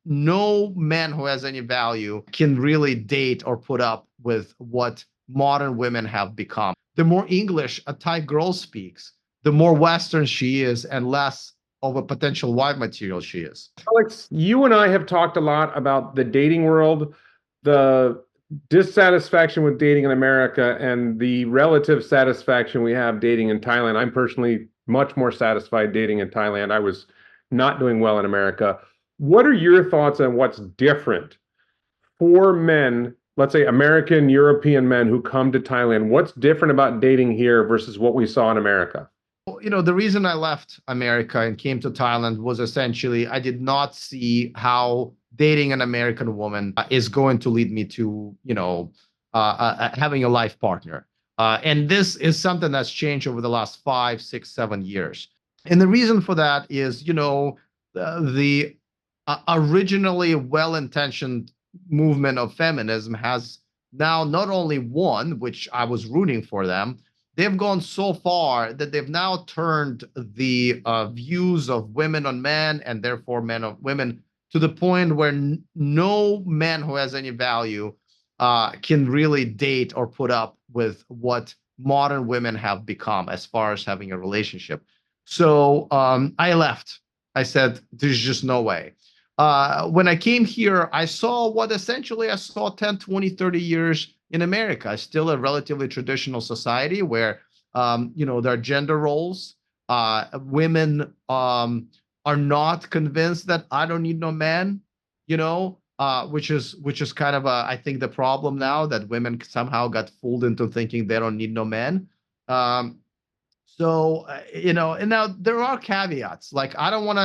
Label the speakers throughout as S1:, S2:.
S1: no man who has any value can really date or put up with what modern women have become. The more English a Thai girl speaks, the more Western she is and less of a potential wife material she is.
S2: Alex, you and I have talked a lot about the dating world, the dissatisfaction with dating in America, and the relative satisfaction we have dating in Thailand. I'm personally much more satisfied dating in Thailand. I was not doing well in America. What are your thoughts on what's different for men, let's say American, European men who come to Thailand? What's different about dating here versus what we saw in America?
S1: The reason I left America and came to Thailand was essentially I did not see how dating an American woman is going to lead me to, having a life partner. And this is something that's changed over the last 5, 6, 7 years. And the reason for that is, the originally well-intentioned movement of feminism has now not only won, which I was rooting for them, they've gone so far that they've now turned the views of women on men and therefore men on women to the point where no man who has any value can really date or put up with what modern women have become as far as having a relationship. So I left. I said, there's just no way. When I came here, I saw what essentially I saw 10, 20, 30 years in America. It's still a relatively traditional society where, there are gender roles. Women are not convinced that I don't need no man, which is kind of I think the problem now that women somehow got fooled into thinking they don't need no man. And now there are caveats. Like I don't want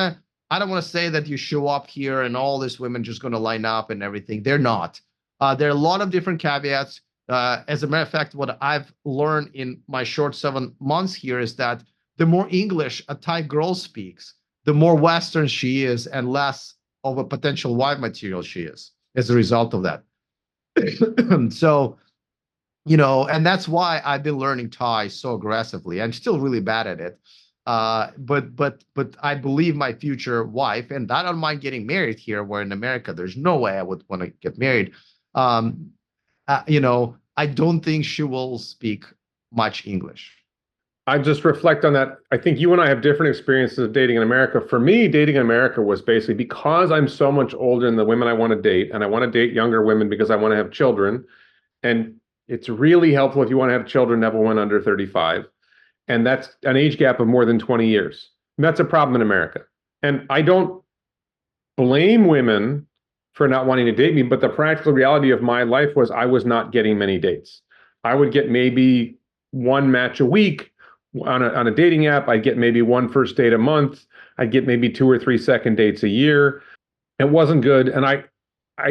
S1: to say that you show up here and all these women just going to line up and everything. They're not. There are a lot of different caveats. As a matter of fact, what I've learned in my short 7 months here is that the more English a Thai girl speaks, the more Western she is and less of a potential wife material she is as a result of that. So, and that's why I've been learning Thai so aggressively. I'm still really bad at it. But I believe my future wife, and I don't mind getting married here, where in America, there's no way I would want to get married. I don't think she will speak much English.
S2: I just reflect on that. I think you and I have different experiences of dating in America. For me, dating in America was basically because I'm so much older than the women I want to date, and I want to date younger women because I want to have children. And it's really helpful if you want to have children to have a woman under 35. And that's an age gap of more than 20 years. And that's a problem in America. And I don't blame women for not wanting to date me, but the practical reality of my life was I was not getting many dates. I would get maybe one match a week on a dating app. I'd get maybe one first date a month. I'd get maybe 2 or 3 second dates a year. It wasn't good. And I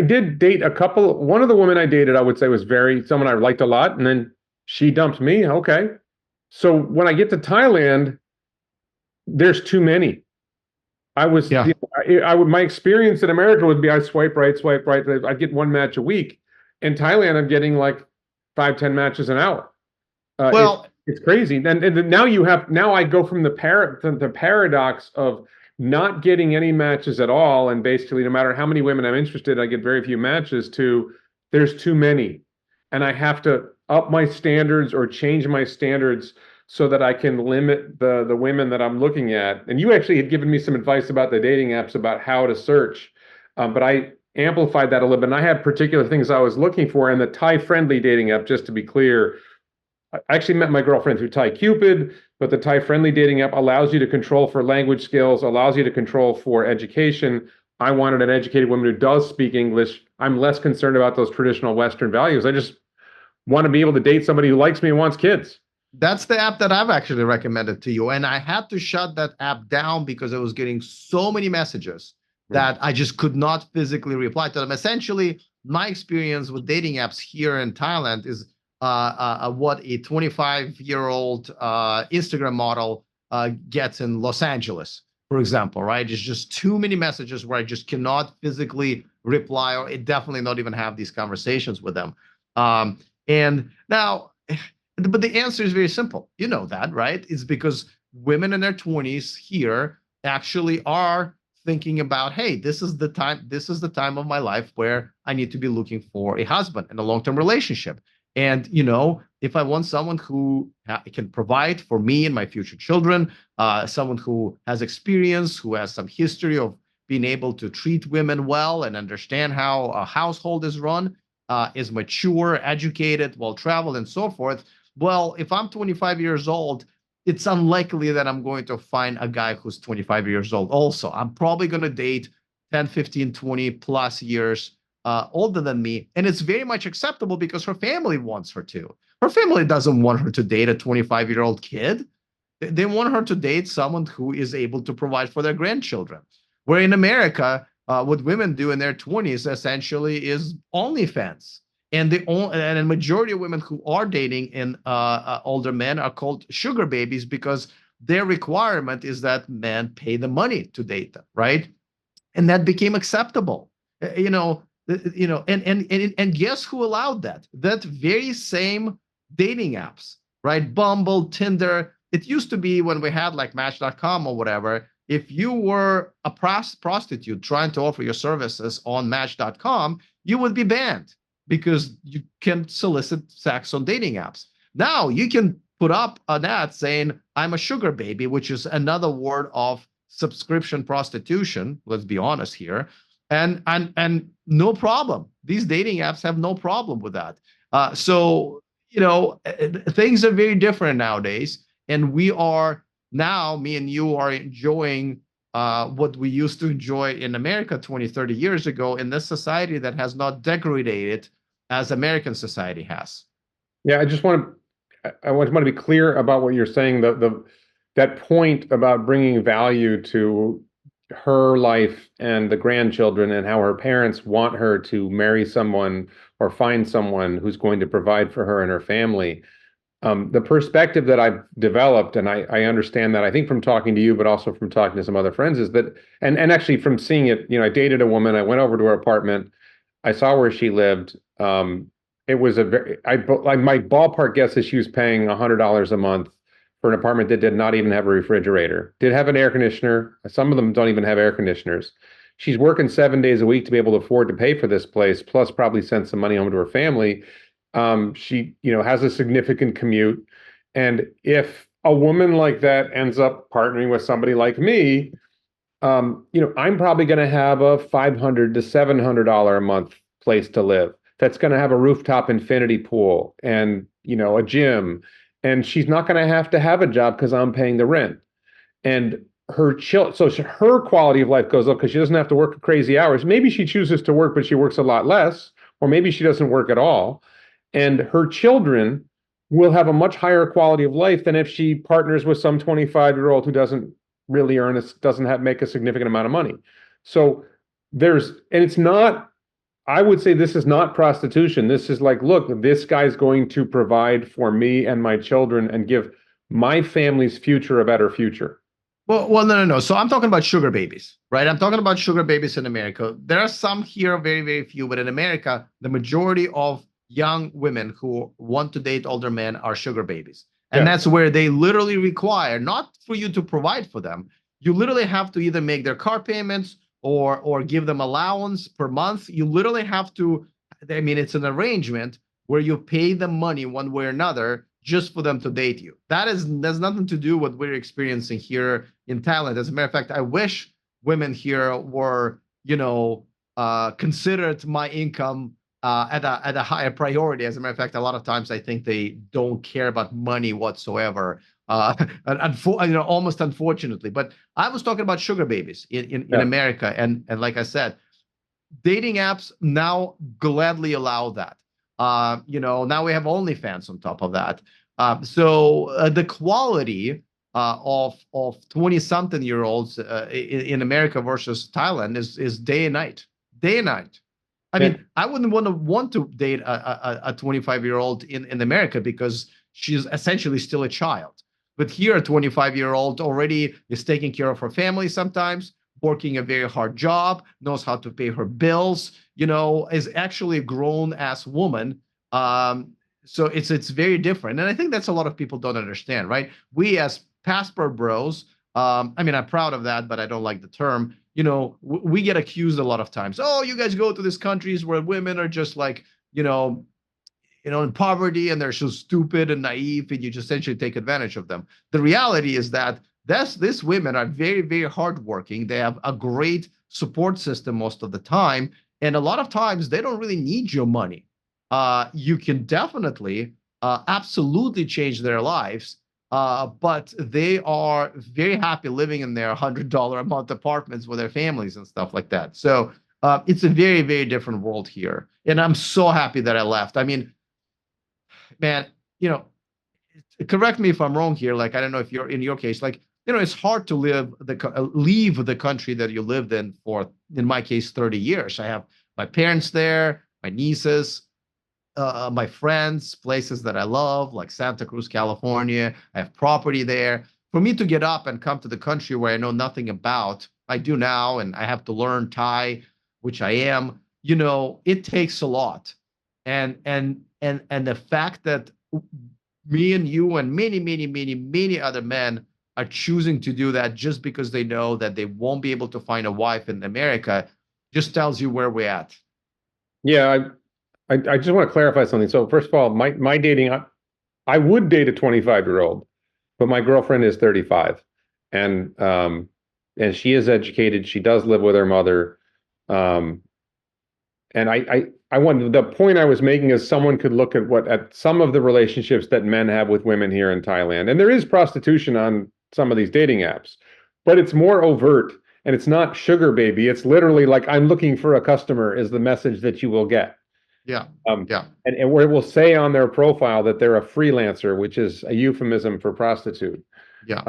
S2: did date a couple. One of the women I dated, I would say, was someone I liked a lot. And then she dumped me. Okay. So when I get to Thailand, there's too many.
S1: Yeah.
S2: My experience in America would be I swipe right. I'd get one match a week. In Thailand, I'm getting like 5, 10 matches an hour.
S1: Well,
S2: it's crazy. And now I go from the paradox of not getting any matches at all, and basically no matter how many women I'm interested, I get very few matches, to there's too many. And I have to up my standards or change my standards so that I can limit the women that I'm looking at. And you actually had given me some advice about the dating apps about how to search, but I amplified that a little bit. And I had particular things I was looking for. And the Thai-friendly dating app, just to be clear, I actually met my girlfriend through Thai Cupid, but the Thai-friendly dating app allows you to control for language skills, allows you to control for education. I wanted an educated woman who does speak English. I'm less concerned about those traditional Western values. I just want to be able to date somebody who likes me and wants kids.
S1: That's the app that I've actually recommended to you. And I had to shut that app down because I was getting so many messages that I just could not physically reply to them. Essentially, my experience with dating apps here in Thailand is what a 25-year-old Instagram model gets in Los Angeles, for example, right? It's just too many messages where I just cannot physically reply, or definitely not even have these conversations with them. And now, but the answer is very simple. You know that, right? It's because women in their 20s here actually are thinking about, hey, this is the time of my life where I need to be looking for a husband and a long-term relationship. And, if I want someone who can provide for me and my future children, someone who has experience, who has some history of being able to treat women well and understand how a household is run, is mature, educated, well-traveled, and so forth. Well, if I'm 25 years old, it's unlikely that I'm going to find a guy who's 25 years old. Also, I'm probably going to date 10, 15, 20 plus years older than me. And it's very much acceptable because her family wants her to. Her family doesn't want her to date a 25-year-old kid. They want her to date someone who is able to provide for their grandchildren. Where in America, what women do in their 20s essentially is OnlyFans. And a majority of women who are dating in older men are called sugar babies because their requirement is that men pay the money to date them, right? And that became acceptable. And guess who allowed that? That very same dating apps, right? Bumble, Tinder. It used to be when we had like Match.com or whatever. If you were a prostitute trying to offer your services on Match.com, you would be banned because you can solicit sex on dating apps. Now you can put up an ad saying, I'm a sugar baby, which is another word of subscription prostitution. Let's be honest here. And no problem. These dating apps have no problem with that. So, things are very different nowadays. And we are now, me and you are enjoying what we used to enjoy in America 20, 30 years ago in this society that has not degraded as American society has.
S2: Yeah, I want to be clear about what you're saying. That point about bringing value to her life and the grandchildren and how her parents want her to marry someone or find someone who's going to provide for her and her family. The perspective that I've developed, and I understand that, I think from talking to you, but also from talking to some other friends, is that, and actually from seeing it, I dated a woman, I went over to her apartment, I saw where she lived. It was like my ballpark guess is she was paying $100 a month for an apartment that did not even have a refrigerator, did have an air conditioner. Some of them don't even have air conditioners. She's working 7 days a week to be able to afford to pay for this place, plus probably send some money home to her family. She, has a significant commute. And if a woman like that ends up partnering with somebody like me, I'm probably going to have a $500 to $700 a month place to live. That's going to have a rooftop infinity pool and, a gym. And she's not going to have a job because I'm paying the rent. And so her quality of life goes up because she doesn't have to work crazy hours. Maybe she chooses to work, but she works a lot less, or maybe she doesn't work at all. And her children will have a much higher quality of life than if she partners with some 25-year-old who doesn't really make a significant amount of money. So it's not, I would say this is not prostitution. This is like, look, this guy's going to provide for me and my children and give my family's future a better future.
S1: Well, no. So I'm talking about sugar babies, right? I'm talking about sugar babies in America. There are some here, very, very few, but in America, the majority of young women who want to date older men are sugar babies. And that's where they literally require, not for you to provide for them. You literally have to either make their car payments or give them allowance per month. You literally have to, it's an arrangement where you pay them money one way or another just for them to date you. There's nothing to do with what we're experiencing here in Thailand. As a matter of fact, I wish women here were, considered my income at a higher priority. As a matter of fact, a lot of times I think they don't care about money whatsoever. Almost unfortunately. But I was talking about sugar babies in America, and like I said, dating apps now gladly allow that. Now we have OnlyFans on top of that. So the quality of 20-something-year-olds in America versus Thailand is day and night. I mean, I wouldn't want to date a 25-year-old in America because she's essentially still a child. But here, a 25-year-old already is taking care of her family sometimes, working a very hard job, knows how to pay her bills, is actually a grown-ass woman. So it's very different. And I think that's a lot of people don't understand, right? We as passport bros I mean, I'm proud of that, but I don't like the term. We get accused a lot of times. Oh, you guys go to these countries where women are just like, you know, in poverty and they're so stupid and naive, and you just essentially take advantage of them. The reality is that these women are very, very hardworking. They have a great support system most of the time. And a lot of times they don't really need your money. You can definitely, absolutely change their lives. But they are very happy living in their $100 a month apartments with their families and stuff like that. So it's a very, very different world here. And I'm so happy that I left. I mean, man, you know, correct me if I'm wrong here. Like, I don't know if you're in your case, like, it's hard to leave the country that you lived in for, in my case, 30 years. I have my parents there, my nieces, my friends, places that I love, like Santa Cruz, California. I have property there. For me to get up and come to the country where I know nothing about, I do now, and I have to learn Thai, which I am. It takes a lot, and the fact that me and you and many, many, many, many other men are choosing to do that just because they know that they won't be able to find a wife in America just tells you where we're at.
S2: Yeah, I just want to clarify something. So first of all, my dating, I would date a 25-year-old, but my girlfriend is 35, and she is educated. She does live with her mother, and I wanted, the point I was making is someone could look at some of the relationships that men have with women here in Thailand, and there is prostitution on some of these dating apps, but it's more overt and it's not sugar baby. It's literally like, I'm looking for a customer is the message that you will get.
S1: Yeah. Yeah.
S2: And where it will say on their profile that they're a freelancer, which is a euphemism for prostitute.
S1: Yeah.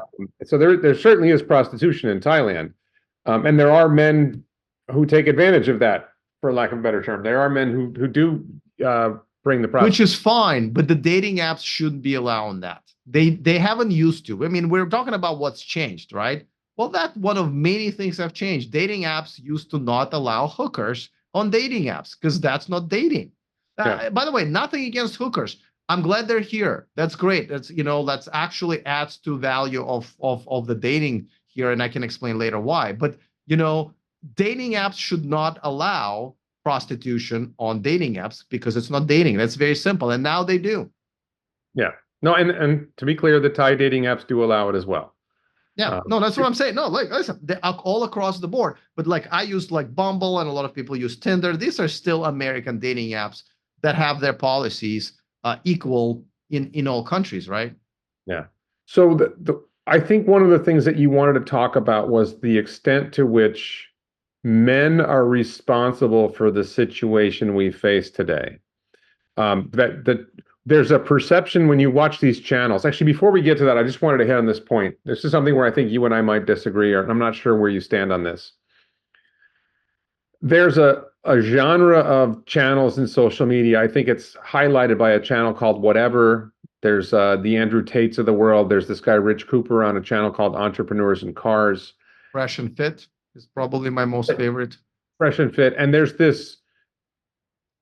S2: So there certainly is prostitution in Thailand. And there are men who take advantage of that, for lack of a better term. There are men who do bring the prostitution.
S1: Which is fine, but the dating apps shouldn't be allowing that. They haven't used to. I mean, we're talking about what's changed, right? Well, that's one of many things have changed. Dating apps used to not allow hookers on dating apps because that's not dating.
S2: Yeah.
S1: By the way, nothing against hookers. I'm glad they're here. That's great. That's actually adds to value of the dating here, and I can explain later why. But dating apps should not allow prostitution on dating apps because it's not dating. That's very simple, and now they do.
S2: Yeah. No, and to be clear, the Thai dating apps do allow it as well.
S1: Yeah, no, that's what I'm saying. No, like, listen, they're all across the board. But like, I use like Bumble, and a lot of people use Tinder. These are still American dating apps that have their policies equal in all countries, right?
S2: Yeah. So I think one of the things that you wanted to talk about was the extent to which men are responsible for the situation we face today. That there's a perception when you watch these channels. Actually, before we get to that, I just wanted to hit on this point. This is something where I think you and I might disagree, or I'm not sure where you stand on this. There's a genre of channels in social media. I think it's highlighted by a channel called Whatever. There's the Andrew Tates of the world. There's this guy, Rich Cooper, on a channel called Entrepreneurs in Cars.
S1: Fresh and Fit is probably my most favorite.
S2: Fresh and Fit. And there's this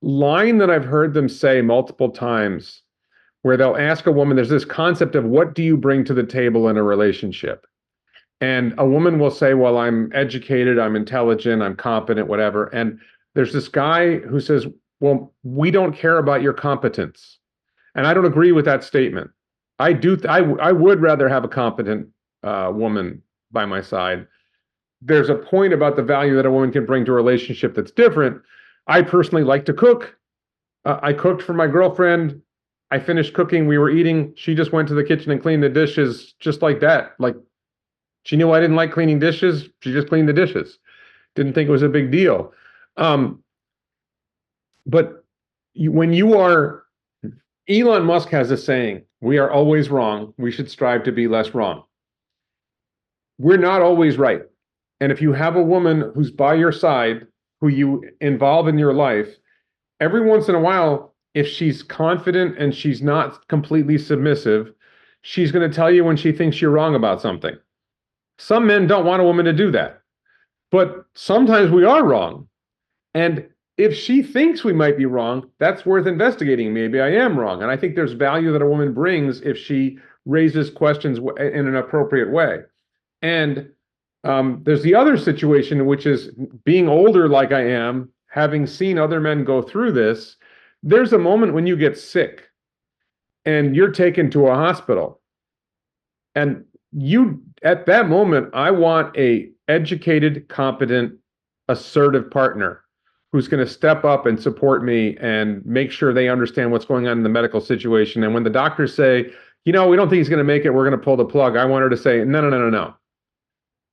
S2: line that I've heard them say multiple times where they'll ask a woman, there's this concept of what do you bring to the table in a relationship? And a woman will say, well, I'm educated, I'm intelligent, I'm competent, whatever. And there's this guy who says, well, we don't care about your competence. And I don't agree with that statement. I would rather have a competent woman by my side. There's a point about the value that a woman can bring to a relationship that's different. I personally like to cook. I cooked for my girlfriend. I finished cooking. We were eating. She just went to the kitchen and cleaned the dishes just like that. Like, she knew I didn't like cleaning dishes. She just cleaned the dishes. Didn't think it was a big deal. But when you are, Elon Musk has a saying, we are always wrong. We should strive to be less wrong. We're not always right. And if you have a woman who's by your side, who you involve in your life, every once in a while, if she's confident and she's not completely submissive, she's going to tell you when she thinks you're wrong about something. Some men don't want a woman to do that, but sometimes we are wrong. And if she thinks we might be wrong, that's worth investigating. Maybe I am wrong. And I think there's value that a woman brings if she raises questions in an appropriate way. And there's the other situation, which is being older like I am, having seen other men go through this. There's a moment when you get sick and you're taken to a hospital. And you, at that moment, I want a educated, competent, assertive partner who's going to step up and support me and make sure they understand what's going on in the medical situation. And when the doctors say, we don't think he's going to make it, we're going to pull the plug, I want her to say, no, no, no, no, no.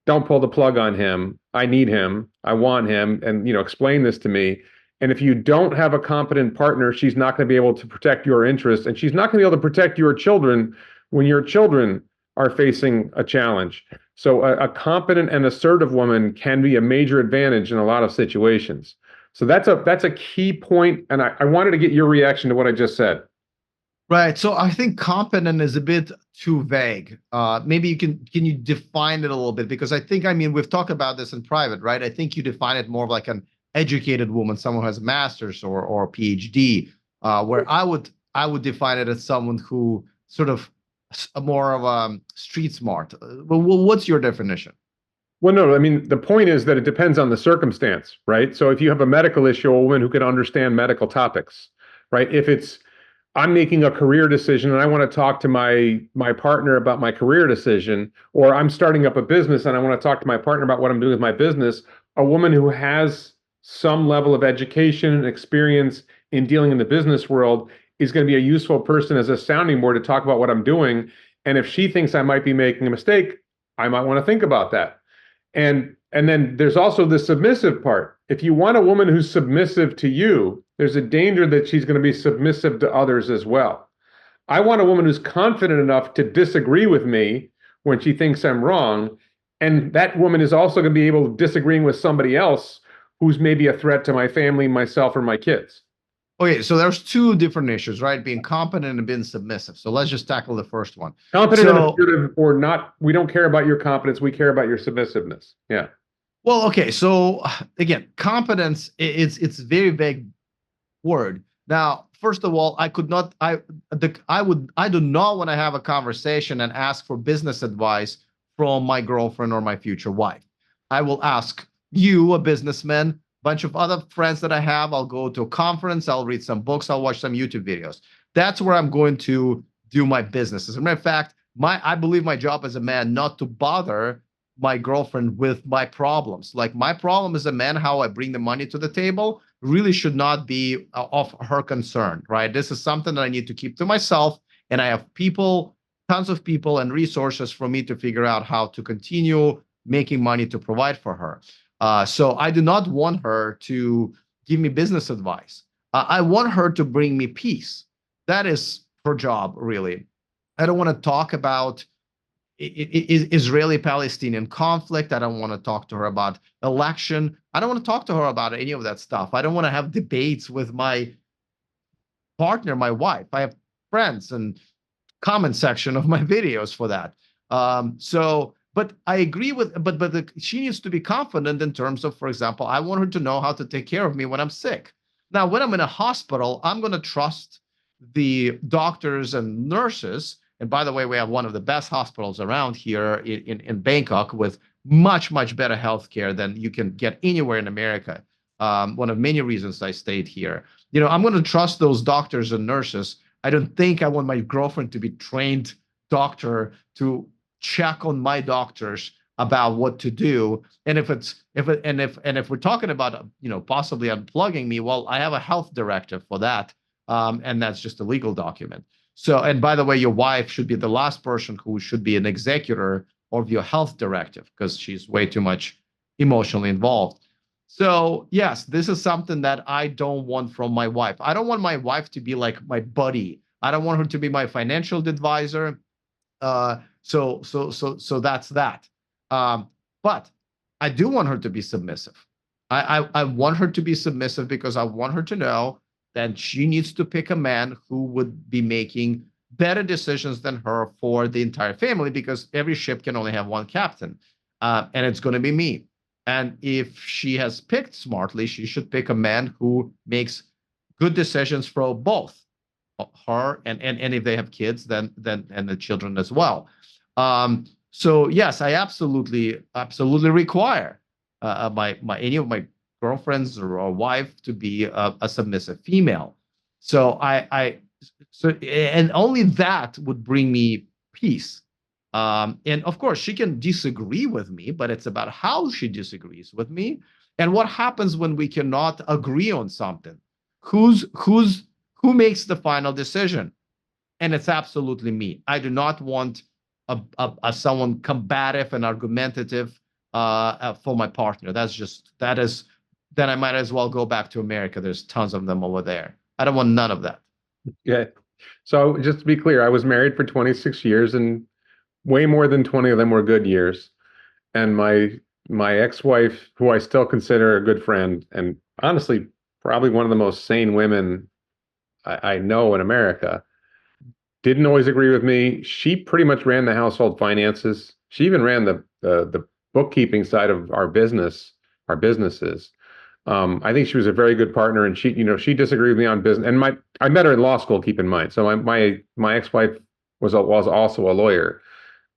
S2: Don't pull the plug on him. I need him. I want him. And, explain this to me. And if you don't have a competent partner, she's not going to be able to protect your interests. And she's not going to be able to protect your children when your children are facing a challenge. So a competent and assertive woman can be a major advantage in a lot of situations. So that's a key point. And I wanted to get your reaction to what I just said.
S1: Right. So I think competent is a bit too vague. Maybe can you define it a little bit? Because I mean, we've talked about this in private, right? I think you define it more of like an educated woman, someone who has a master's or a PhD, where I would define it as someone who sort of more of a street smart. But what's your definition?
S2: Well, no, I mean, the point is that it depends on the circumstance, right? So if you have a medical issue, a woman who can understand medical topics, right? If it's I'm making a career decision and I want to talk to my partner about my career decision, or I'm starting up a business and I want to talk to my partner about what I'm doing with my business, a woman who has some level of education and experience in dealing in the business world is going to be a useful person as a sounding board to talk about what I'm doing. And if she thinks I might be making a mistake, I might want to think about that. And then there's also the submissive part. If you want a woman who's submissive to you, there's a danger that she's going to be submissive to others as well. I want a woman who's confident enough to disagree with me when she thinks I'm wrong. And that woman is also going to be able to disagreeing with somebody else who's maybe a threat to my family, myself, or my kids.
S1: Okay, so there's two different issues, right? Being competent and being submissive. So let's just tackle the first one.
S2: Competent and assertive or not, we don't care about your competence, we care about your submissiveness. Yeah.
S1: Well, okay, so again, competence, it's a very vague word. Now, first of all, I do not want to have a conversation and ask for business advice from my girlfriend or my future wife. I will ask you, a businessman, bunch of other friends that I have. I'll go to a conference, I'll read some books, I'll watch some YouTube videos. That's where I'm going to do my business. As a matter of fact, I believe my job as a man not to bother my girlfriend with my problems. Like my problem as a man, how I bring the money to the table, really should not be of her concern, right? This is something that I need to keep to myself, and I have people, tons of people and resources for me to figure out how to continue making money to provide for her. So I do not want her to give me business advice. I want her to bring me peace. That is her job, really. I don't want to talk about Israeli-Palestinian conflict. I don't want to talk to her about election. I don't want to talk to her about any of that stuff. I don't want to have debates with my partner, my wife. I have friends and comment section of my videos for that. But I agree with, but she needs to be confident in terms of, for example, I want her to know how to take care of me when I'm sick. Now, when I'm in a hospital, I'm going to trust the doctors and nurses. And by the way, we have one of the best hospitals around here in Bangkok with much, much better healthcare than you can get anywhere in America. One of many reasons I stayed here. I'm going to trust those doctors and nurses. I don't think I want my girlfriend to be trained doctor to check on my doctors about what to do. And if we're talking about possibly unplugging me, well, I have a health directive for that, and that's just a legal document. So, and by the way, your wife should be the last person who should be an executor of your health directive because she's way too much emotionally involved. So yes, this is something that I don't want from my wife. I don't want my wife to be like my buddy. I don't want her to be my financial advisor. So that's that. But I do want her to be submissive. I want her to be submissive because I want her to know that she needs to pick a man who would be making better decisions than her for the entire family, because every ship can only have one captain, and it's going to be me. And if she has picked smartly, she should pick a man who makes good decisions for both her and if they have kids, then and the children as well. So yes, I absolutely require my any of my girlfriends or wife to be a submissive female. So and only that would bring me peace. And of course, she can disagree with me, but it's about how she disagrees with me and what happens when we cannot agree on something. Who makes the final decision? And it's absolutely me. I do not want a someone combative and argumentative for my partner. That is then I might as well go back to America. There's tons of them over there. I don't want none of that.
S2: Yeah. So just to be clear, I was married for 26 years and way more than 20 of them were good years. And my ex-wife, who I still consider a good friend, and honestly, probably one of the most sane women I know in America, didn't always agree with me. She pretty much ran the household finances. She even ran the bookkeeping side of our businesses. I think she was a very good partner, and she disagreed with me on business. And I met her in law school. Keep in mind, so my ex-wife was also a lawyer.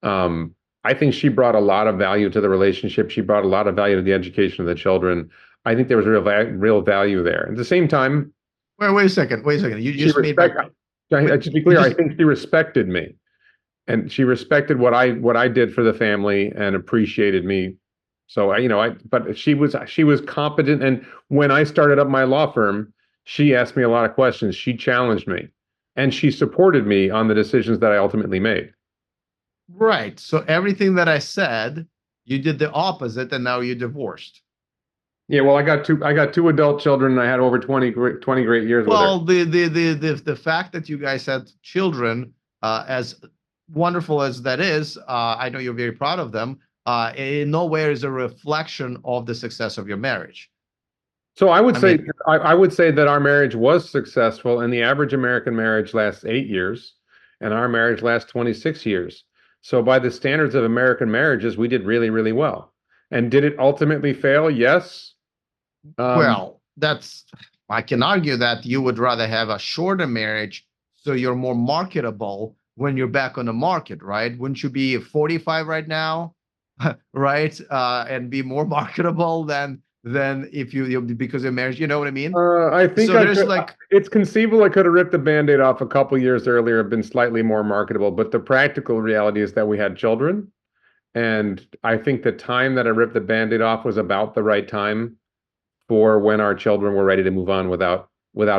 S2: I think she brought a lot of value to the relationship. She brought a lot of value to the education of the children. I think there was real value there. At the same time,
S1: Wait a second. Wait a second. You
S2: she
S1: just made my.
S2: respect. To be
S1: You
S2: clear, I
S1: just
S2: think she respected me, and she respected what I did for the family and appreciated me. So but she was competent, and when I started up my law firm, she asked me a lot of questions. She challenged me, and she supported me on the decisions that I ultimately made.
S1: right. So everything that I said, you did the opposite, and now you're divorced.
S2: Yeah, well, I got two adult children, and I had over 20 great years with her.
S1: Well, the fact that you guys had children, as wonderful as that is, I know you're very proud of them. In nowhere is a reflection of the success of your marriage.
S2: So I would
S1: I
S2: say
S1: mean,
S2: I would say that our marriage was successful, and the average American marriage lasts 8 years, and our marriage lasts 26 years. So by the standards of American marriages, we did really, really well. And did it ultimately fail? Yes. Um,
S1: well, that's I can argue that you would rather have a shorter marriage so you're more marketable when you're back on the market, right? Wouldn't you be 45 right now, right? And be more marketable than if you because of marriage, you know what I mean?
S2: I think
S1: So
S2: I
S1: there's
S2: could.
S1: like
S2: It's conceivable I could have ripped the Band-Aid off a couple years earlier, have been slightly more marketable. But the practical reality is that we had children, and I think the time that I ripped the Band-Aid off was about the right time for when our children were ready to move on without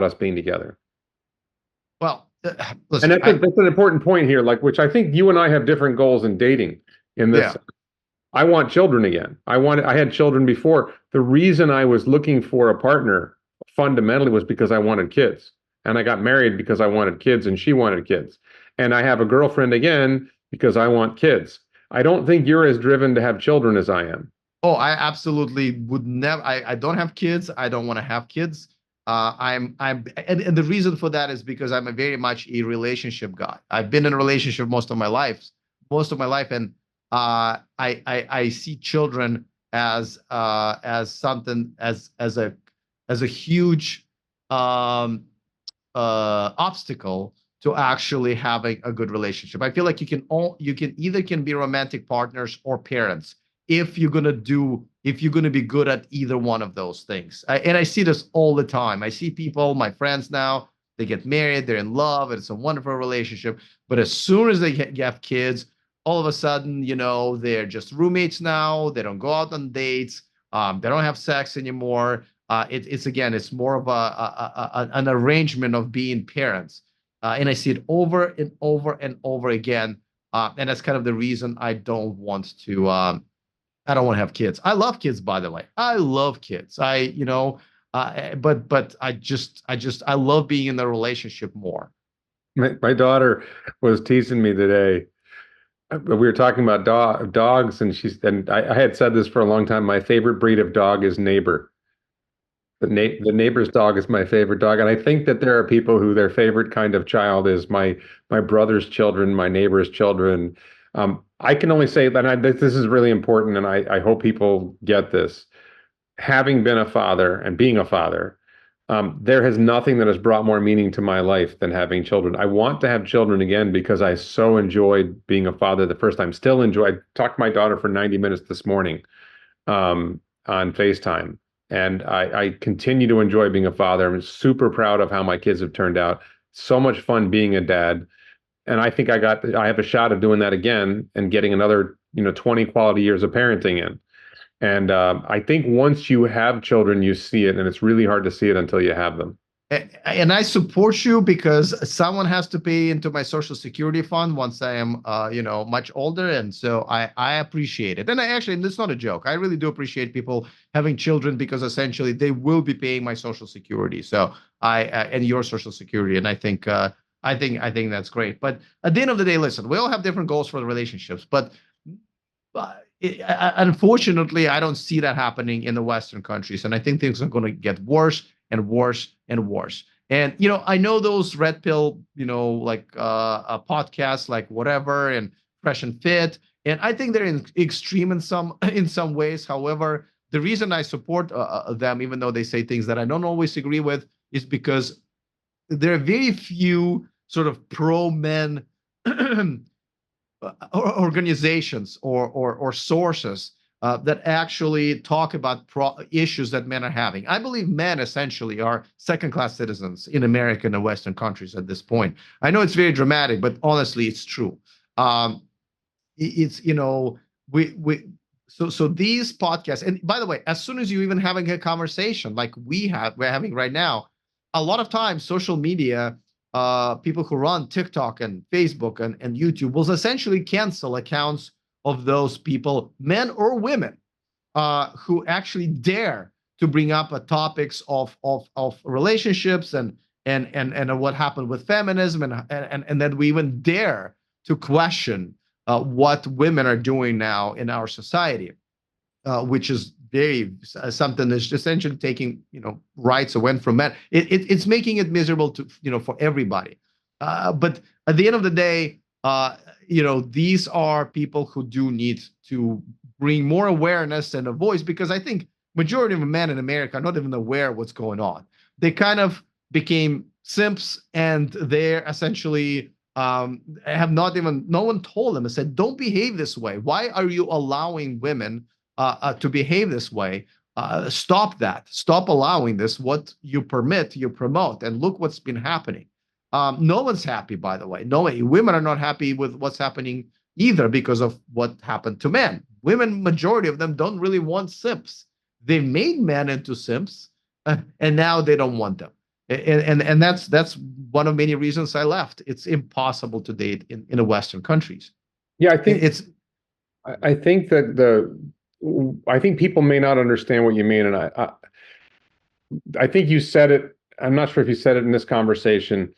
S2: us being together.
S1: well,
S2: And
S1: listen,
S2: that's an important point here, like which I think you and I have different goals in dating in this.
S1: yeah.
S2: I want children again. I had children before. The reason I was looking for a partner fundamentally was because I wanted kids. And I got married because I wanted kids and she wanted kids. And I have a girlfriend again because I want kids. I don't think you're as driven to have children as I am.
S1: Oh, I absolutely would never. I don't have kids. I don't want to have kids. And the reason for that is because I'm a very much a relationship guy. I've been in a relationship most of my life, and I see children as something as a huge um, obstacle to actually having a good relationship. I feel like you can either can be romantic partners or parents if you're gonna be good at either one of those things. And I see this all the time. I see people, my friends now, they get married, they're in love, and it's a wonderful relationship. But as soon as they have kids, all of a sudden, they're just roommates now. They don't go out on dates. They don't have sex anymore. It's again, it's more of an arrangement of being parents, and I see it over and over and over again. And that's kind of the reason I don't want to. I don't want to have kids. I love kids, by the way. I love kids. But I love being in the relationship more.
S2: My daughter was teasing me today. We were talking about dogs, and I had said this for a long time. My favorite breed of dog is neighbor. The neighbor's dog is my favorite dog, and I think that there are people who their favorite kind of child is my brother's children, my neighbor's children. I can only say that this is really important, and I hope people get this. Having been a father and being a father, There has nothing that has brought more meaning to my life than having children. I want to have children again because I so enjoyed being a father the first time. Still enjoy. I talked to my daughter for 90 minutes this morning on FaceTime, and I continue to enjoy being a father. I'm super proud of how my kids have turned out. So much fun being a dad, and I think I have a shot of doing that again and getting another 20 quality years of parenting in. And I think once you have children, you see it, and it's really hard to see it until you have them.
S1: And I support you because someone has to pay into my social security fund once I am, much older, and so I appreciate it. And I actually, and it's not a joke. I really do appreciate people having children because essentially they will be paying my social security. So and your social security, and I think that's great. But at the end of the day, listen, we all have different goals for the relationships, but unfortunately, I don't see that happening in the Western countries, and I think things are going to get worse and worse and worse. And I know those red pill, like podcasts, like whatever, and Fresh and Fit, and I think they're extreme in some ways. However, the reason I support them, even though they say things that I don't always agree with, is because there are very few sort of pro men organizations or sources that actually talk about issues that men are having. I believe men essentially are second-class citizens in America and the Western countries at this point. I know it's very dramatic, but honestly, it's true. It's we so these podcasts, and by the way, as soon as you even having a conversation like we're having right now, a lot of times social media, people who run TikTok and Facebook and YouTube will essentially cancel accounts of those people, men or women, who actually dare to bring up topics of relationships and what happened with feminism, and that we even dare to question what women are doing now in our society, which is very something that's essentially taking rights away from men. It's making it miserable to for everybody. But at the end of the day, these are people who do need to bring more awareness and a voice, because I think majority of men in America are not even aware of what's going on. They kind of became simps, and they're essentially have not even, no one told them and said, don't behave this way. Why are you allowing women to behave this way? Stop that. Stop allowing this. What you permit, you promote. And look what's been happening. No one's happy, by the way. No, women are not happy with what's happening either because of what happened to men. Women, majority of them, don't really want simps. They made men into simps, and now they don't want them. And that's one of many reasons I left. It's impossible to date in the Western countries.
S2: Yeah, I think I think people may not understand what you mean, and I think you said it. I'm not sure if you said it in this conversation.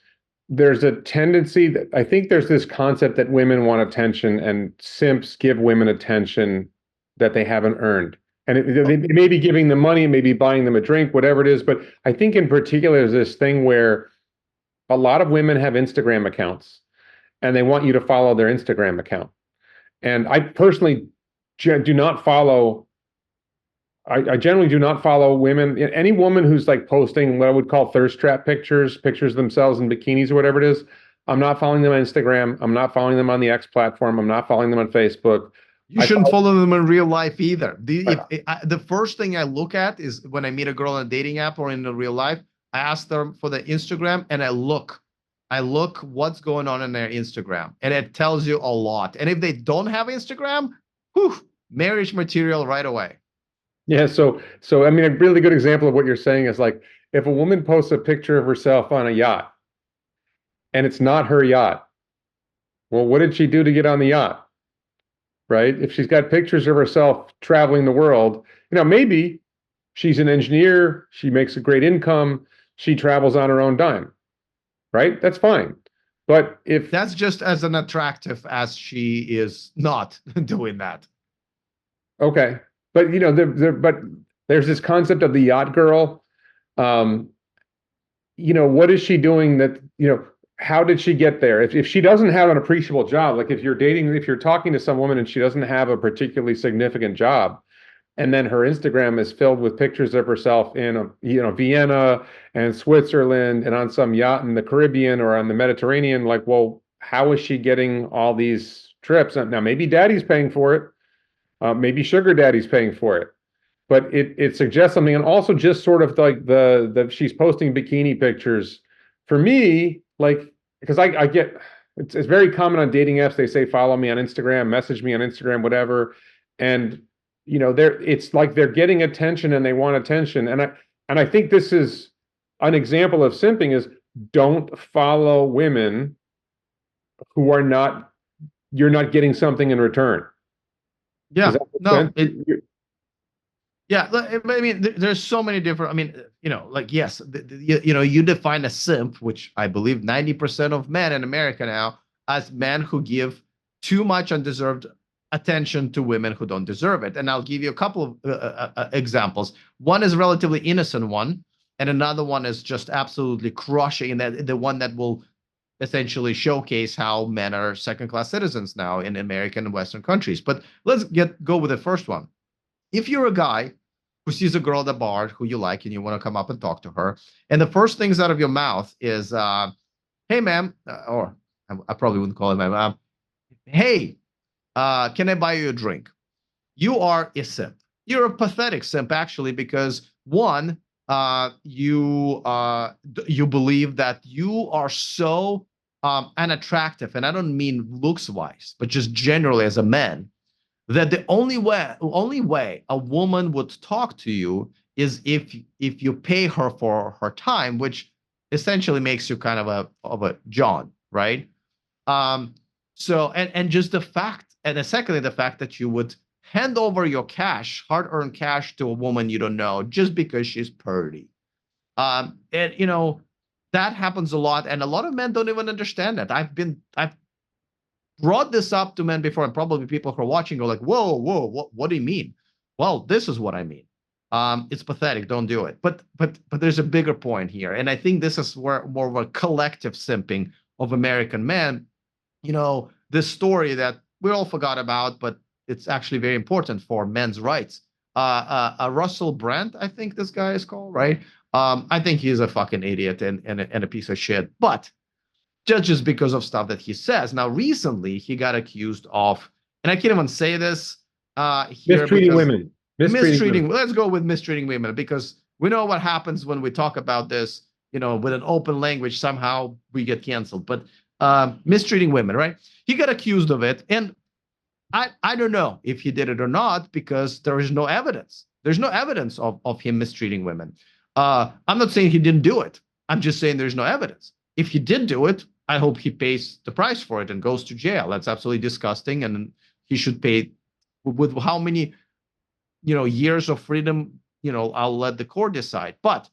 S2: There's a tendency that I think there's this concept that women want attention and simps give women attention that they haven't earned. And it may be giving them money, maybe buying them a drink, whatever it is. But I think in particular, there's this thing where a lot of women have Instagram accounts and they want you to follow their Instagram account. And I personally do not follow. I generally do not follow women. Any woman who's like posting what I would call thirst trap pictures of themselves in bikinis or whatever it is, I'm not following them on Instagram. I'm not following them on the X platform. I'm not following them on Facebook.
S1: You shouldn't follow them in real life either. The first thing I look at is when I meet a girl on a dating app or in the real life, I ask them for the Instagram and I look what's going on in their Instagram, and it tells you a lot. And if they don't have Instagram, whew, marriage material right away.
S2: Yeah, so I mean, a really good example of what you're saying is like if a woman posts a picture of herself on a yacht and it's not her yacht, well, what did she do to get on the yacht? Right? If she's got pictures of herself traveling the world, maybe she's an engineer, she makes a great income, she travels on her own dime, right? That's fine. But if
S1: that's just as an attractive as she is not doing that.
S2: Okay. But but there's this concept of the yacht girl. What is she doing that, how did she get there? If she doesn't have an appreciable job, like if you're talking to some woman and she doesn't have a particularly significant job, and then her Instagram is filled with pictures of herself in, Vienna and Switzerland and on some yacht in the Caribbean or on the Mediterranean. Like, well, how is she getting all these trips? Now, maybe daddy's paying for it. Maybe sugar daddy's paying for it. But it suggests something, and also just sort of like the she's posting bikini pictures. For me, like, because I get it's very common on dating apps. They say follow me on Instagram, message me on Instagram, whatever, and it's like they're getting attention and they want attention. And I think this is an example of simping is don't follow women who are not you're not getting something in return. Does
S1: Yeah,
S2: that make
S1: no,
S2: sense?
S1: yeah. I mean, there's so many different. I mean, like yes, you define a simp, which I believe 90% of men in America now, as men who give too much undeserved attention to women who don't deserve it. And I'll give you a couple of examples. One is a relatively innocent one, and another one is just absolutely crushing, and that the one that will essentially showcase how men are second-class citizens now in American and Western countries. But let's go with the first one. If you're a guy who sees a girl at the bar who you like and you want to come up and talk to her, and the first things out of your mouth is, "Hey, ma'am," or I probably wouldn't call it ma'am. "Hey, can I buy you a drink?" You are a simp. You're a pathetic simp, actually, because one, you believe that you are so unattractive, and I don't mean looks wise, but just generally as a man, that the only way a woman would talk to you is if you pay her for her time, which essentially makes you kind of a John, right? Um, so and just the fact, and secondly, the fact that you would hand over your cash, hard-earned cash, to a woman you don't know just because she's pretty. And that happens a lot, and a lot of men don't even understand that. I've brought this up to men before, and probably people who are watching go like, whoa, what do you mean? Well, this is what I mean. It's pathetic. Don't do it. But there's a bigger point here, and I think this is where more of a collective simping of American men. This story that we all forgot about, but it's actually very important for men's rights. Russell Brand, I think this guy is called, right? I think he's a fucking idiot and a piece of shit. But just because of stuff that he says. Now, recently, he got accused of, and I can't even say this here
S2: Mistreating
S1: because
S2: women.
S1: mistreating. Let's go with mistreating women, because we know what happens when we talk about this. With an open language, somehow we get canceled. But mistreating women, right? He got accused of it, and I don't know if he did it or not, because there is no evidence. There's no evidence of him mistreating women. I'm not saying he didn't do it. I'm just saying there's no evidence. If he did do it, I hope he pays the price for it and goes to jail. That's absolutely disgusting, and he should pay with how many, years of freedom. I'll let the court decide. But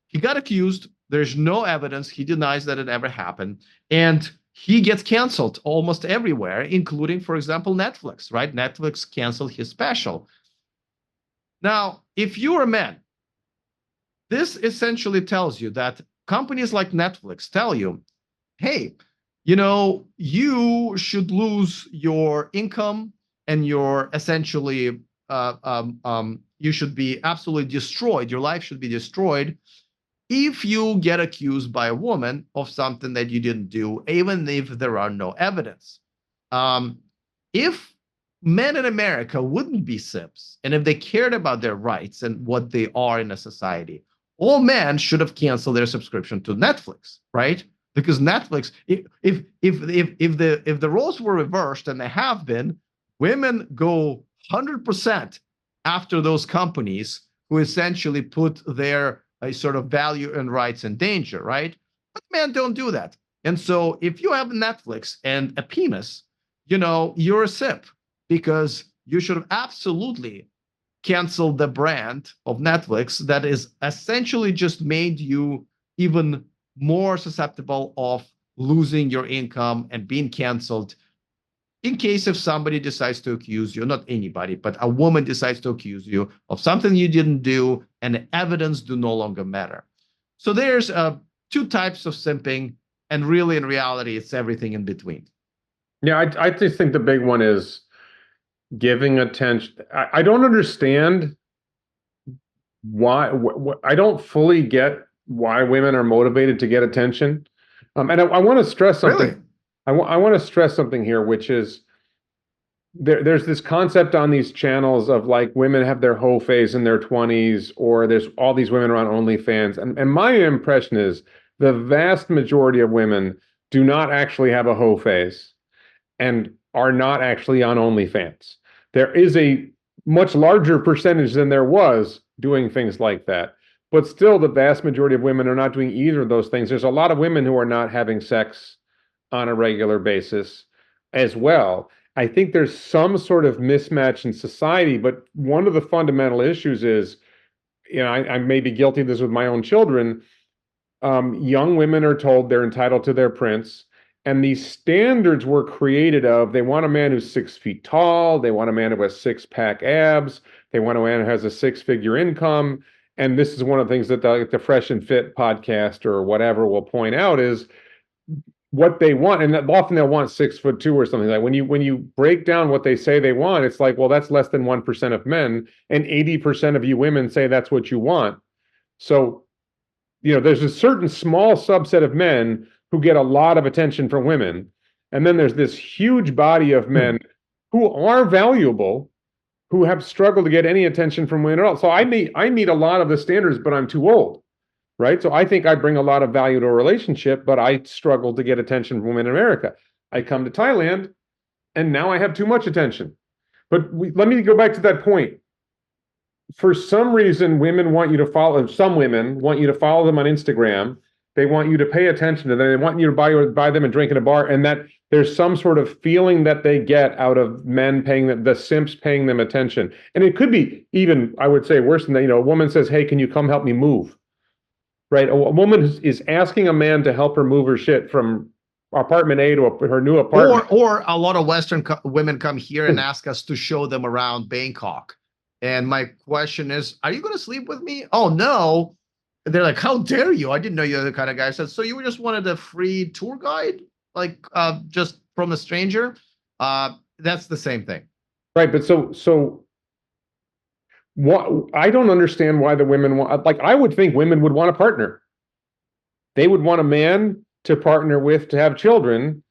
S1: he got accused. There's no evidence. He denies that it ever happened, and he gets canceled almost everywhere, including, for example, Netflix. Right? Netflix canceled his special. Now, if you're a man, this essentially tells you that companies like Netflix tell you, hey, you should lose your income, and you're essentially, you should be absolutely destroyed. Your life should be destroyed if you get accused by a woman of something that you didn't do, even if there are no evidence. If men in America wouldn't be simps, and if they cared about their rights and what they are in a society, all men should have canceled their subscription to Netflix, right? Because Netflix, if the roles were reversed, and they have been, women go 100% after those companies who essentially put their sort of value and rights in danger, right? But men don't do that. And so if you have Netflix and a penis, you're a simp, because you should have absolutely canceled the brand of Netflix that is essentially just made you even more susceptible of losing your income and being canceled in case if somebody decides to accuse you, not anybody, but a woman decides to accuse you of something you didn't do, and the evidence do no longer matter. So there's two types of simping, and really in reality, it's everything in between.
S2: Yeah, I just think the big one is giving attention. I don't understand why. I don't fully get why women are motivated to get attention. And I want to stress something.
S1: Really?
S2: I want to stress something here, which is there's this concept on these channels of like women have their hoe phase in their 20s, or there's all these women around OnlyFans. And my impression is the vast majority of women do not actually have a hoe phase and are not actually on OnlyFans. There is a much larger percentage than there was doing things like that. But still, the vast majority of women are not doing either of those things. There's a lot of women who are not having sex on a regular basis as well. I think there's some sort of mismatch in society, but one of the fundamental issues is, I may be guilty of this with my own children. Young women are told they're entitled to their prince, and these standards were created of they want a man who's 6 feet tall, they want a man who has six-pack abs, they want a man who has a six-figure income. And this is one of the things that the Fresh and Fit podcast or whatever will point out is what they want, and often they'll want 6'2" or something like that. When you break down what they say they want, it's like, well, that's less than 1% of men, and 80% of you women say that's what you want. So, there's a certain small subset of men who get a lot of attention from women, and then there's this huge body of men who are valuable, who have struggled to get any attention from women at all. So I meet a lot of the standards, but I'm too old. Right. So I think I bring a lot of value to a relationship, but I struggle to get attention from women in America. I come to Thailand and now I have too much attention. But let me go back to that point. For some reason, women want you to follow, some women want you to follow them on Instagram. They want you to pay attention to them. They want you to buy them a drink at a bar, and that there's some sort of feeling that they get out of men paying them, the simps paying them attention. And it could be even, I would say, worse than that. A woman says, "Hey, can you come help me move?" Right? A woman is asking a man to help her move her shit from apartment A to her new apartment.
S1: Or a lot of Western women come here and ask us to show them around Bangkok. And my question is, are you going to sleep with me? Oh, no. And they're like, how dare you? I didn't know you're the kind of guy. I said, so you just wanted a free tour guide, like just from a stranger? That's the same thing.
S2: Right. But so what, I don't understand why the women want, like, I would think women would want a partner. They would want a man to partner with, to have children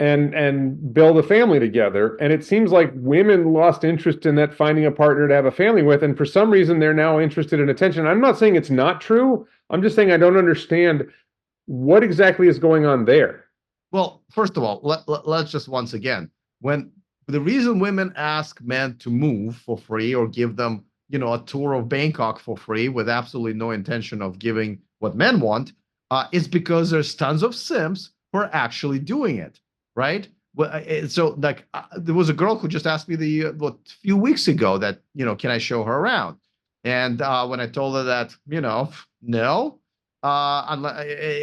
S2: and build a family together. And it seems like women lost interest in that, finding a partner to have a family with. And for some reason, they're now interested in attention. I'm not saying it's not true. I'm just saying I don't understand what exactly is going on there.
S1: Well, first of all, let's just once again, when the reason women ask men to move for free or give them, a tour of Bangkok for free with absolutely no intention of giving what men want, is because there's tons of simps who are actually doing it, right? Well, so like there was a girl who just asked me a few weeks ago that, can I show her around? And when I told her that, no,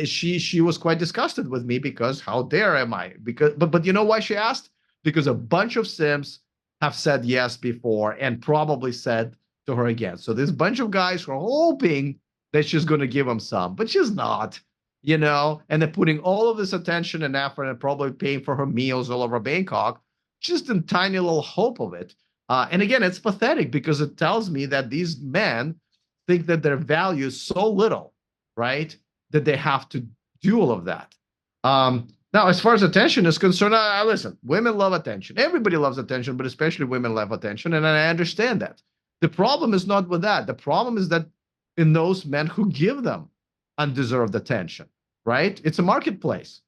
S1: she was quite disgusted with me because how dare am I? But you know why she asked? Because a bunch of simps have said yes before and probably said to her again. So this bunch of guys who are hoping that she's going to give them some, but she's not, and they're putting all of this attention and effort and probably paying for her meals all over Bangkok, just in tiny little hope of it. And again, it's pathetic because it tells me that these men think that their value is so little, right, that they have to do all of that. Now, as far as attention is concerned, listen, women love attention. Everybody loves attention, but especially women love attention, and I understand that. The problem is not with that. The problem is that in those men who give them undeserved attention, right? It's a marketplace.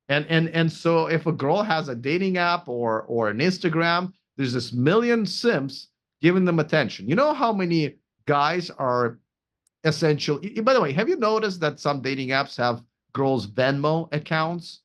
S1: And so if a girl has a dating app or an Instagram, there's this million simps giving them attention. You know how many guys are essentially, by the way, have you noticed that some dating apps have girls' Venmo accounts?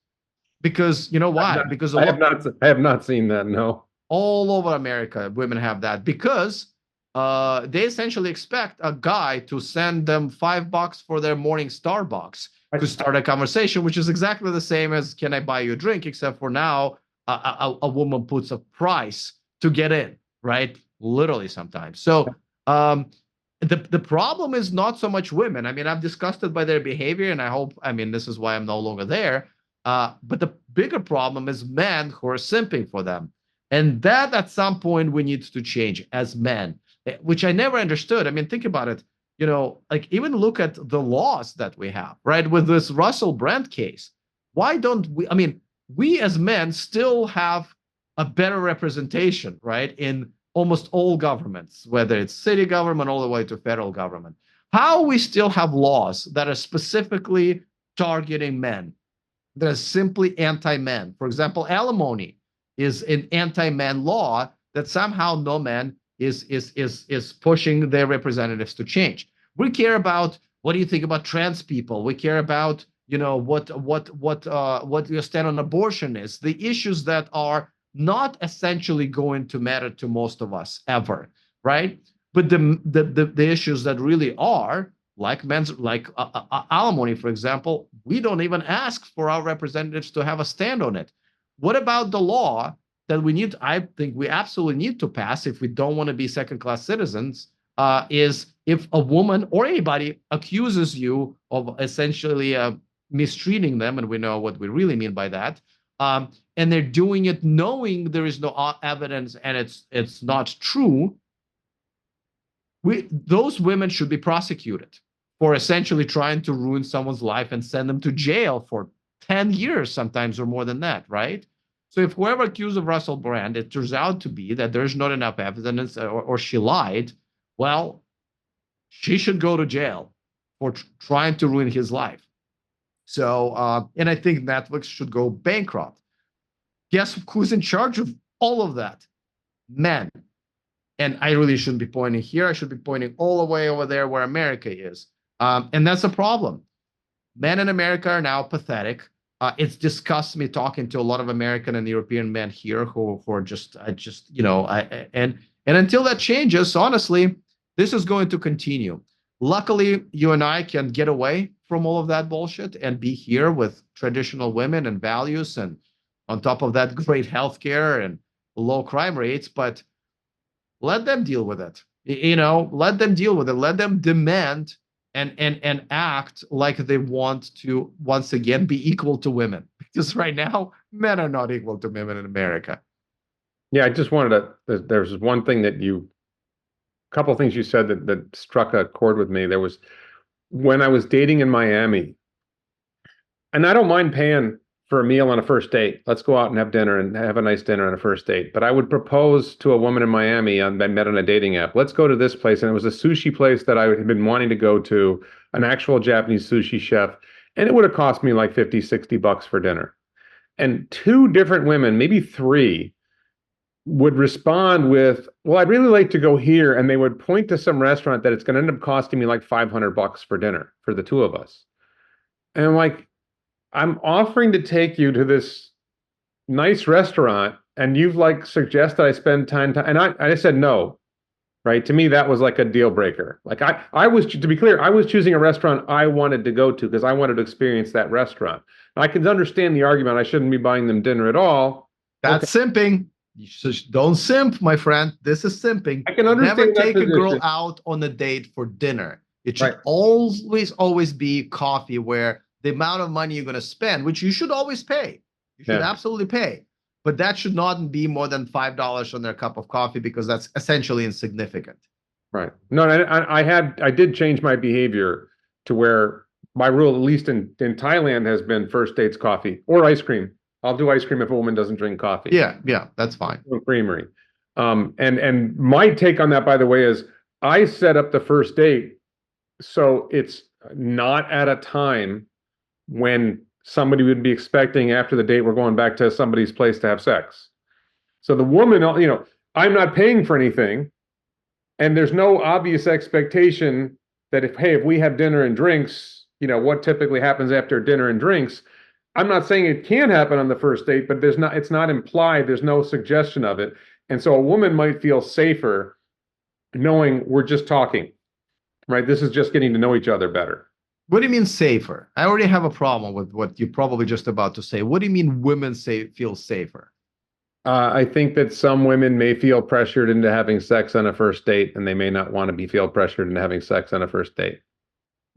S1: Because you know why? Because
S2: I have not seen that, no.
S1: All over America, women have that because they essentially expect a guy to send them $5 for their morning Starbucks to start a conversation, which is exactly the same as can I buy you a drink, except for now a woman puts a price to get in, right? Literally sometimes. So the problem is not so much women. I mean, I'm disgusted by their behavior, and this is why I'm no longer there. But the bigger problem is men who are simping for them. And that at some point we need to change as men, which I never understood. I mean, think about it. Like even look at the laws that we have, right? With this Russell Brand case, why don't we? I mean, we as men still have a better representation, right? In almost all governments, whether it's city government all the way to federal government. How we still have laws that are specifically targeting men, that are simply anti-men. For example, alimony is an anti-man law that somehow no man is pushing their representatives to change. We care about, what do you think about trans people? We care about, what your stand on abortion is. The issues that are not essentially going to matter to most of us ever, right? But the issues that really are, like alimony, for example, we don't even ask for our representatives to have a stand on it. What about the law that I think we absolutely need to pass if we don't want to be second-class citizens, is if a woman or anybody accuses you of essentially mistreating them, and we know what we really mean by that, and they're doing it knowing there is no evidence and it's not true, those women should be prosecuted for essentially trying to ruin someone's life and send them to jail for 10 years sometimes, or more than that, right? So if whoever accused of Russell Brand, it turns out to be that there's not enough evidence, or she lied, well, she should go to jail for trying to ruin his life. So, and I think Netflix should go bankrupt. Guess who's in charge of all of that? Men. And I really shouldn't be pointing here. I should be pointing all the way over there where America is. And that's a problem. Men in America are now pathetic. It's disgusts me talking to a lot of American and European men here who are just and until that changes, honestly, this is going to continue. Luckily, you and I can get away from all of that bullshit and be here with traditional women and values, and on top of that, great healthcare and low crime rates. But let them deal with it. Let them deal with it. Let them demand and act like they want to once again be equal to women. Because right now, men are not equal to women in America.
S2: Yeah, I just wanted to. There's one thing a couple of things you said that struck a chord with me. There was when I was dating in Miami, and I don't mind paying for a meal on a first date. Let's go out and have dinner and have a nice dinner on a first date. But I would propose to a woman in Miami I met on a dating app. Let's go to this place. And it was a sushi place that I had been wanting to go to, an actual Japanese sushi chef. And it would have cost me like 50, 60 bucks for dinner. And two different women, maybe three, would respond with, well, I'd really like to go here. And they would point to some restaurant that it's going to end up costing me like 500 bucks for dinner for the two of us. And I'm like, I'm offering to take you to this nice restaurant, and you've like suggested I spend time, and I said no, right? To me, that was like a deal breaker. Like I was, to be clear, I was choosing a restaurant I wanted to go to because I wanted to experience that restaurant. I can understand the argument I shouldn't be buying them dinner at all.
S1: That's simping. You don't simp, my friend. This is simping.
S2: I can understand.
S1: Never take a girl out on a date for dinner. It should always be coffee, where the amount of money you're going to spend, which you should always pay. You should absolutely pay. But that should not be more than $5 on their cup of coffee, because that's essentially insignificant.
S2: Right. No, I did change my behavior to where my rule, at least in Thailand, has been first dates coffee or ice cream. I'll do ice cream if a woman doesn't drink coffee.
S1: Yeah, that's fine.
S2: Creamery. And my take on that, by the way, is I set up the first date so it's not at a time when somebody would be expecting after the date we're going back to somebody's place to have sex. So the woman, I'm not paying for anything, and there's no obvious expectation that if we have dinner and drinks, what typically happens after dinner and drinks. I'm not saying it can't happen on the first date, but it's not implied. There's no suggestion of it. And so a woman might feel safer knowing we're just talking, right? This is just getting to know each other better.
S1: What do you mean safer? I already have a problem with what you're probably just about to say. What do you mean women feel safer?
S2: I think that some women may feel pressured into having sex on a first date, and they may not want to feel pressured into having sex on a first date.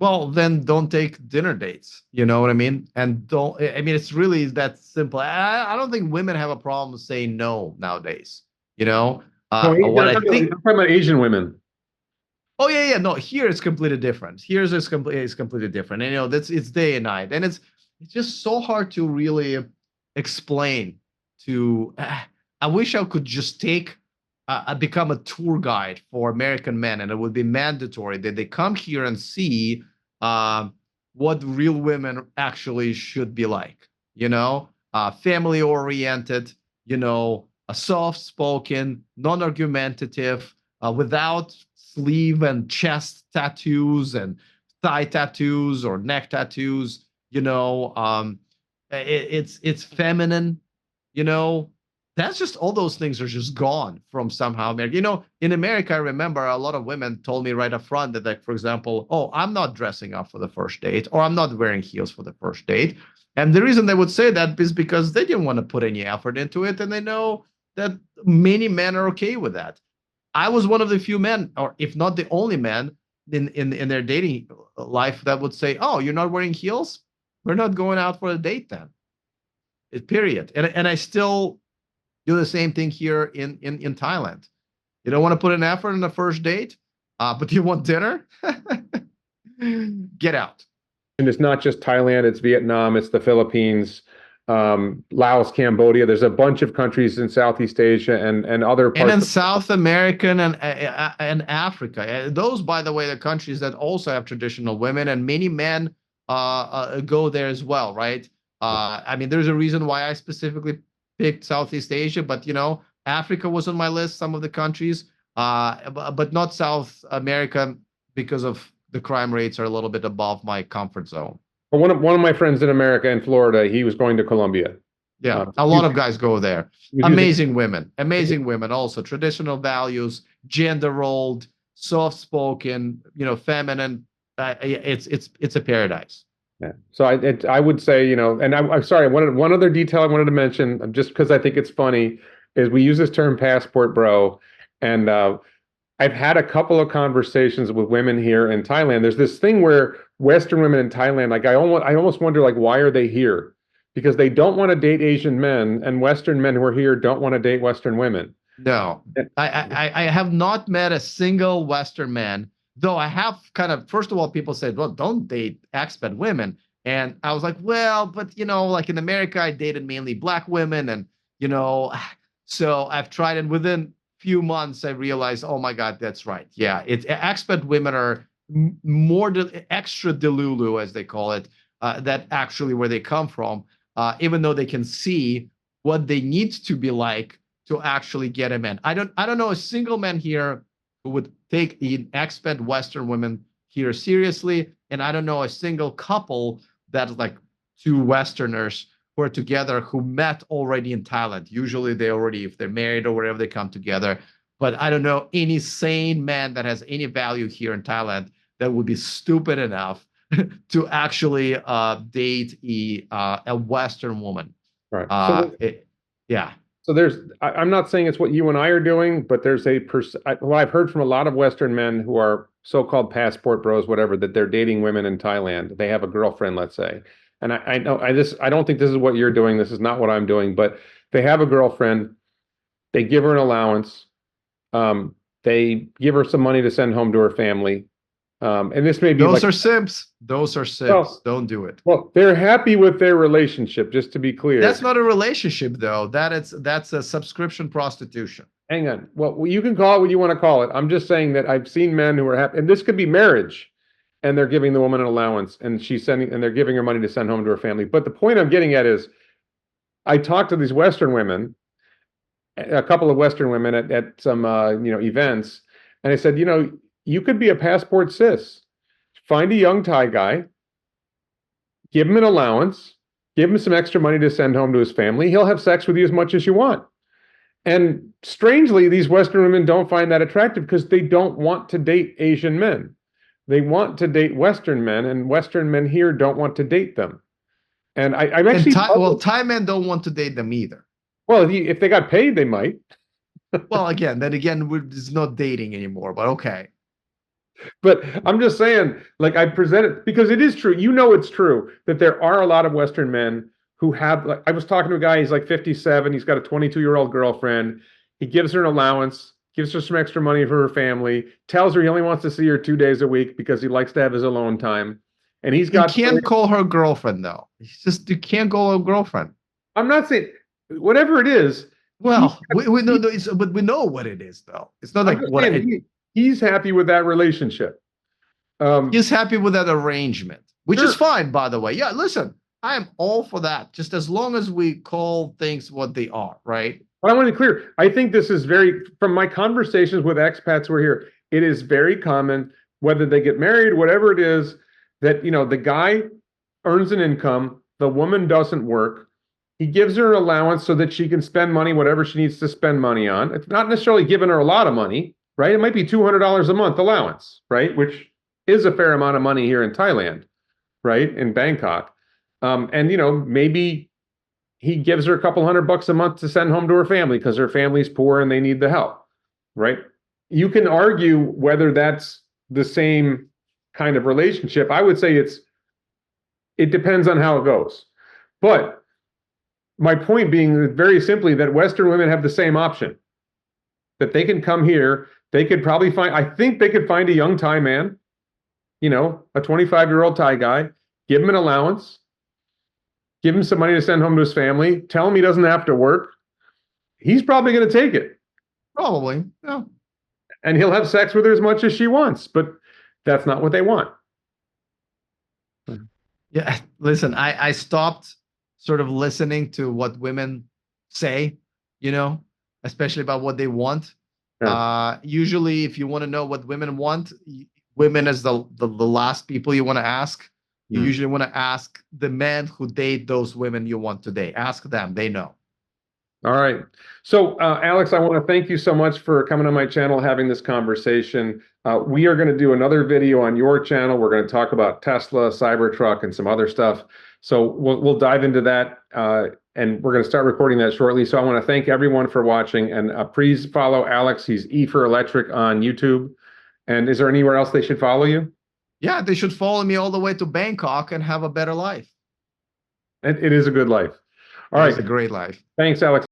S1: Well, then don't take dinner dates. You know what I mean? And don't, I mean, it's really that simple. I don't think women have a problem saying no nowadays. You know,
S2: No,
S1: what I
S2: I'm
S1: think,
S2: talking about Asian women.
S1: oh yeah, yeah, no, here it's completely different. Here's it's completely different. And you know, that's it's day and night. And it's just so hard to really explain to I wish I could just take become a tour guide for American men, and it would be mandatory that they come here and see what real women actually should be like. You know, family oriented. You know, a soft spoken, non-argumentative, without sleeve and chest tattoos and thigh tattoos or neck tattoos. You know, it's feminine. You know, that's just all those things are just gone from somehow America. You know, in America, I remember a lot of women told me right up front that, like, for example, oh, I'm not dressing up for the first date, or I'm not wearing heels for the first date. And the reason they would say that is because they didn't want to put any effort into it, and they know that many men are okay with that. I was one of the few men, or if not the only man in their dating life that would say, "Oh, you're not wearing heels? We're not going out for a date then." Period. And I still do the same thing here in Thailand. You don't want to put an effort in the first date, but you want dinner? Get out.
S2: And it's not just Thailand, it's Vietnam, it's the Philippines, Laos, Cambodia. There's a bunch of countries in Southeast Asia and other
S1: And
S2: parts
S1: in
S2: of
S1: South American and Africa, those, by the way, the countries that also have traditional women, and many men go there as well, right? I mean, there's a reason why I specifically picked Southeast Asia, but you know, Africa was on my list, some of the countries, but not South America because of the crime rates are a little bit above my comfort zone.
S2: Well, one of my friends in America, in Florida, he was going to Colombia.
S1: Yeah,
S2: Uh,
S1: a
S2: he
S1: lot
S2: was,
S1: of guys go there.
S2: he was using
S1: Amazing women also. Traditional values, gender rolled, soft spoken, you know, feminine. It's a paradise.
S2: yeah. So I would say, you know, and I'm sorry, one other detail I wanted to mention, just because I think it's funny, is we use this term passport bro, and I've had a couple of conversations with women here in Thailand. There's this thing where Western women in Thailand, like I almost wonder, like, why are they here? Because they don't want to date Asian men, and Western men who are here don't want to date Western women.
S1: No, I have not met a single Western man, though I have kind of, first of all, people said, well, don't date expat women. And I was like, well, but you know, like in America, I dated mainly black women, and you know, so I've tried, and within few months, I realized, oh my God, that's right. Yeah, it's expat women are more extra delulu, as they call it, that actually where they come from, even though they can see what they need to be like to actually get a man. I don't know a single man here who would take an expat Western woman here seriously, and I don't know a single couple that's like two Westerners who are together who met already in Thailand. Usually they already, if they're married or whatever, they come together. But I don't know any sane man that has any value here in Thailand that would be stupid enough to actually date a Western woman.
S2: Right.
S1: Yeah.
S2: So I'm not saying it's what you and I are doing, but there's well, I've heard from a lot of Western men who are so-called passport bros, whatever, that they're dating women in Thailand. They have a girlfriend, let's say. And I know I don't think this is what you're doing. This is not what I'm doing, but they have a girlfriend. They give her an allowance. They give her some money to send home to her family. And this may be
S1: Those
S2: like,
S1: are simps. Those are simps.
S2: well,
S1: Don't do it.
S2: well, they're happy with their relationship, just to be clear.
S1: That's not a relationship, though. That's a subscription prostitution.
S2: Hang on. Well, you can call it what you want to call it. I'm just saying that I've seen men who are happy, and this could be marriage, and they're giving the woman an allowance, and they're giving her money to send home to her family. But the point I'm getting at is, I talked to these Western women, a couple of Western women at some events, and I said, you know, you could be a passport cis. Find a young Thai guy, give him an allowance, give him some extra money to send home to his family. He'll have sex with you as much as you want. And strangely, these Western women don't find that attractive because they don't want to date Asian men. They want to date Western men, and Western men here don't want to date them. And I'm actually
S1: Thai men don't want to date them either.
S2: Well, if they got paid, they might.
S1: Well, again, it's not dating anymore, but okay.
S2: But I'm just saying, like I present it because it is true. You know, it's true that there are a lot of Western men who have, like, I was talking to a guy, he's like 57, he's got a 22-year-old girlfriend. He gives her an allowance, gives her some extra money for her family, tells her he only wants to see her 2 days a week because he likes to have his alone time. And he's
S1: You
S2: got,
S1: can't call her girlfriend though. It's just you can't call her girlfriend.
S2: I'm not saying whatever it is,
S1: Well, we know, but we know what it is though. It's not
S2: I'm
S1: like
S2: just
S1: what
S2: saying he's happy with that relationship.
S1: he's happy with that arrangement, which is
S2: Sure.
S1: fine, by the way. Yeah, listen, I am all for that, just as long as we call things what they are, right?
S2: But I want to be clear. I think this is very, from my conversations with expats who are here, it is very common, whether they get married, whatever it is, that, you know, the guy earns an income, the woman doesn't work. He gives her an allowance so that she can spend money, whatever she needs to spend money on. It's not necessarily giving her a lot of money, right? It might be $200 a month allowance, right? Which is a fair amount of money here in Thailand, right? In Bangkok. And, you know, maybe he gives her a couple $100 a month to send home to her family because her family's poor and they need the help, right? You can argue whether that's the same kind of relationship. I would say it depends on how it goes. But my point being very simply that Western women have the same option, that they can come here. They could probably find, I think they could find a young Thai man, you know, a 25-year-old Thai guy, give him an allowance, give him some money to send home to his family, tell him he doesn't have to work. He's probably going to take it.
S1: Probably. Yeah.
S2: And he'll have sex with her as much as she wants, but that's not what they want.
S1: Yeah. Listen, I stopped sort of listening to what women say, you know, especially about what they want.
S2: Yeah.
S1: Usually, if you want to know what women want, women is the last people you want to ask. You usually want to ask the men who date those women you want to date. Ask them; they know.
S2: All right. So, Alex, I want to thank you so much for coming on my channel, having this conversation. We are going to do another video on your channel. We're going to talk about Tesla, Cybertruck, and some other stuff. So we'll dive into that, and we're going to start recording that shortly. So I want to thank everyone for watching, and please follow Alex. He's E for Electric on YouTube. And is there anywhere else they should follow you?
S1: Yeah, they should follow me all the way to Bangkok and have a better life.
S2: It is a good life. All
S1: It
S2: right.
S1: is a great life.
S2: Thanks, Alex.